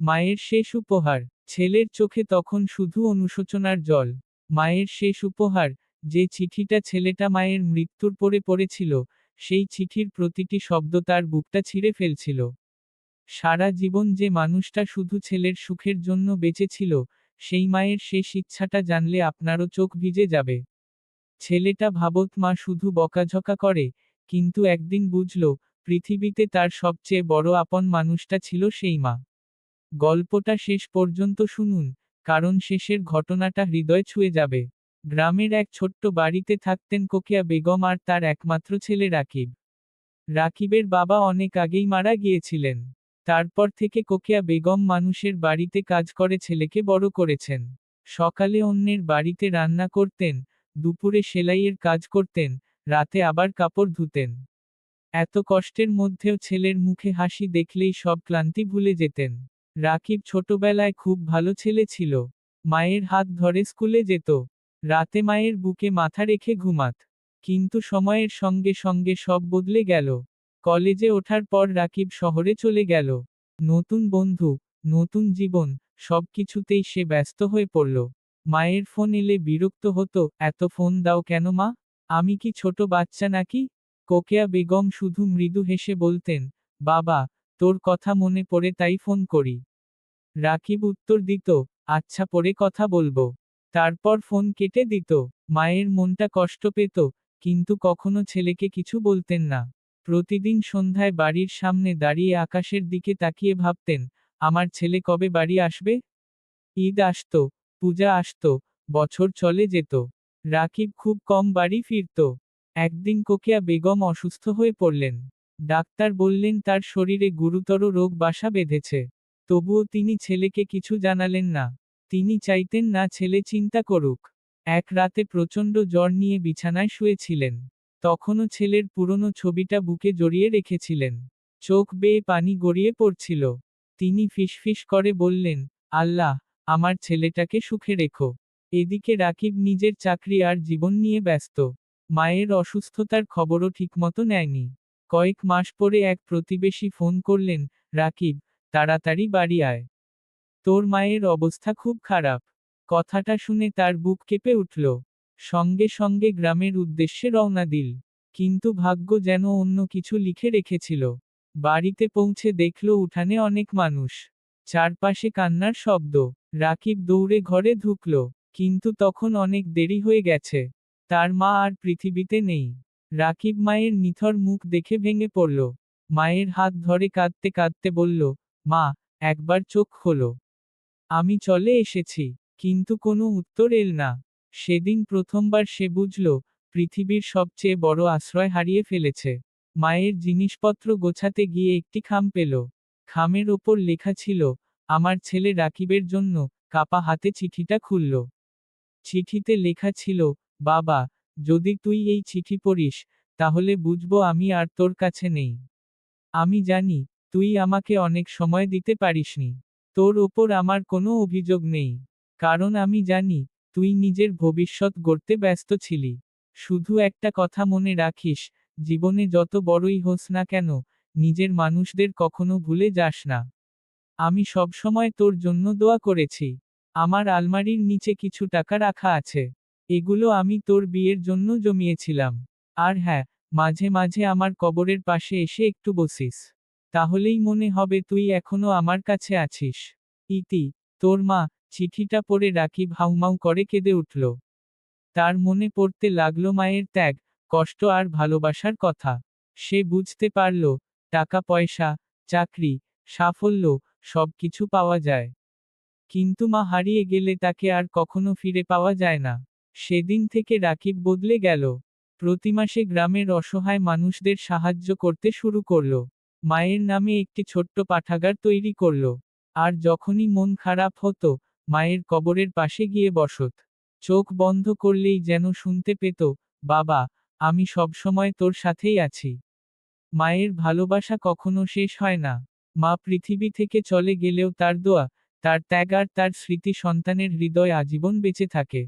মায়ের শেষ উপহার। ছেলের চোখে তখন শুধু অনুশোচনার জল। মায়ের শেষ উপহার, যে চিঠিটা ছেলেটা মায়ের মৃত্যুর পরে পড়েছিল, সেই চিঠির প্রতিটি শব্দ তার বুকটা ছিঁড়ে ফেলছিল। সারা জীবন যে মানুষটা শুধু ছেলের সুখের জন্য বেঁচে ছিল, সেই মায়ের শেষ ইচ্ছাটা জানলে আপনারও চোখ ভিজে যাবে। ছেলেটা ভাবত মা শুধু বকাঝকা করে, কিন্তু একদিন বুঝল, পৃথিবীতে তার সবচেয়ে বড় আপন মানুষটা ছিল সেই মা। গল্পটা শেষ পর্যন্ত শুনুন, কারণ শেষের ঘটনাটা হৃদয় ছুঁয়ে যাবে। গ্রামের এক ছোট্ট বাড়িতে থাকতেন কোকিয়া বেগম আর তার একমাত্র ছেলে রাকিব। রাকিবের বাবা অনেক আগেই মারা গিয়েছিলেন। তারপর থেকে কোকিয়া বেগম মানুষের বাড়িতে কাজ করে ছেলেকে বড় করেছেন। সকালে অন্যের বাড়িতে রান্না করতেন, দুপুরে সেলাইয়ের কাজ করতেন, রাতে আবার কাপড় ধুতেন। এত কষ্টের মধ্যেও ছেলের মুখে হাসি দেখলেই সব ক্লান্তি ভুলে যেতেন। রাকিব ছোটবেলায় খুব ভালো ছেলে ছিল। মায়ের হাত ধরে স্কুলে যেত। রাতে মায়ের বুকে মাথা রেখে ঘুমাত। কিন্তু সময়ের সঙ্গে সঙ্গে সব বদলে গেল। কলেজে ওঠার পর রাকিব শহরে চলে গেল। নতুন বন্ধু, নতুন জীবন, সবকিছুতেই সে ব্যস্ত হয়ে পড়ল। মায়ের ফোন এলে বিরক্ত হতো, এত ফোন দাও কেন মা? আমি কি ছোট বাচ্চা নাকি? কোকিয়া বেগম শুধু মৃদু হেসে বলতেন, বাবা, তোর কথা মনে পড়ে তাই ফোন করি। রাকিব উত্তর দিত, আচ্ছা পরে কথা বলবো। তারপর ফোন কেটে দিত। মায়ের মনটা কষ্ট পেত, কিন্তু কখনো ছেলেকে কিছু বলতেন না। প্রতিদিন সন্ধ্যায় বাড়ির সামনে দাঁড়িয়ে আকাশের দিকে তাকিয়ে ভাবতেন, আমার ছেলে কবে বাড়ি আসবে? ঈদ আসতো, পূজা আসতো, বছর চলে যেত। রাকিব খুব কম বাড়ি ফিরত। একদিন কোকিয়া বেগম অসুস্থ হয়ে পড়লেন। ডাক্তার বললেন তার শরীরে গুরুতর রোগ বাসা বেঁধেছে। তবুও তিনি ছেলেকে কিছু জানালেন না। তিনি চাইতেন না ছেলে চিন্তা করুক। এক রাতে প্রচণ্ড জ্বর নিয়ে বিছানায় শুয়েছিলেন। তখনও ছেলের পুরনো ছবিটা বুকে জড়িয়ে রেখেছিলেন। চোখ বেয়ে পানি গড়িয়ে পড়ছিল। তিনি ফিসফিস করে বললেন, আল্লাহ, আমার ছেলেটাকে সুখে রেখো। এদিকে রাকিব নিজের চাকরি আর জীবন নিয়ে ব্যস্ত। মায়ের অসুস্থতার খবরও ঠিকমতো নেয়নি। কয়েক মাস পরে এক প্রতিবেশী ফোন করলেন, রাকিব, তাড়াতাড়ি বাড়ি আয়। তোর মায়ের অবস্থা খুব খারাপ। কথাটা শুনে তার বুক কেঁপে উঠল। সঙ্গে সঙ্গে গ্রামের উদ্দেশ্যে রওনা দিল। কিন্তু ভাগ্য যেন অন্য কিছু লিখে রেখেছিল। বাড়িতে পৌঁছে দেখল উঠানে অনেক মানুষ। চারপাশে কান্নার শব্দ। রাকিব দৌড়ে ঘরে ঢুকল। কিন্তু তখন অনেক দেরি হয়ে গেছে। তার মা আর পৃথিবীতে নেই। রাকিব মায়ের নিথর মুখ দেখে ভেঙে পড়ল। মায়ের হাত ধরে কাঁদতে কাঁদতে বলল, মা, একবার চোখ খোলো। আমি চলে এসেছি। কিন্তু কোনো উত্তর এল না। সেদিন প্রথমবার সে বুঝল, পৃথিবীর সবচেয়ে বড় আশ্রয় হারিয়ে ফেলেছে। মায়ের জিনিসপত্র গোছাতে গিয়ে একটি খাম পেল। খামের ওপর লেখা ছিল, আমার ছেলে রাকিবের জন্য। কাপা হাতে চিঠিটা খুলল। চিঠিতে লেখা ছিল, বাবা, যদি তুই এই চিঠি পড়িস, তাহলে বুঝবো আমি আর তোর কাছে নেই। আমি জানি, তুই আমাকে অনেক সময় দিতে পারিসনি। তোর ওপর আমার কোনো অভিযোগ নেই। কারণ আমি জানি, তুই নিজের ভবিষ্যৎ গড়তে ব্যস্ত ছিলি। শুধু একটা কথা মনে রাখিস, জীবনে যত বড়ই হোস না কেন, নিজের মানুষদের কখনো ভুলে যাস না। আমি সবসময় তোর জন্য দোয়া করেছি। আমার আলমারির নিচে কিছু টাকা রাখা আছে। এগুলো আমি তোর বিয়ের জন্য জমিয়েছিলাম। আর হ্যাঁ, মাঝে মাঝে আমার কবরের পাশে এসে একটু বসিস। তাহলেই মনে হবে তুই এখনো আমার কাছে আছিস। ইতি, তোর মা। চিঠিটা পড়ে রাকিব হাউমাউ করে কেঁদে উঠল। তার মনে পড়তে লাগলো মায়ের ত্যাগ, কষ্ট আর ভালোবাসার কথা। সে বুঝতে পারল, টাকা পয়সা, চাকরি, সাফল্য, সবকিছু পাওয়া যায়। কিন্তু মা হারিয়ে গেলে তাকে আর কখনো ফিরে পাওয়া যায় না। সেদিন থেকে রাকিব বদলে গেল। প্রতি মাসে গ্রামের অসহায় মানুষদের সাহায্য করতে শুরু করল। মায়ের নামে একটি ছোট্ট পাঠাগার তৈরি করল। আর যখনই মন খারাপ হতো, মায়ের কবরের পাশে গিয়ে বসত। চোখ বন্ধ করলেই যেন শুনতে পেত, বাবা, আমি সবসময় তোর সাথেই আছি। মায়ের ভালোবাসা কখনো শেষ হয় না। মা পৃথিবী থেকে চলে গেলেও তার দোয়া, তার ত্যাগ আর তার স্মৃতি সন্তানের হৃদয় আজীবন বেঁচে থাকে।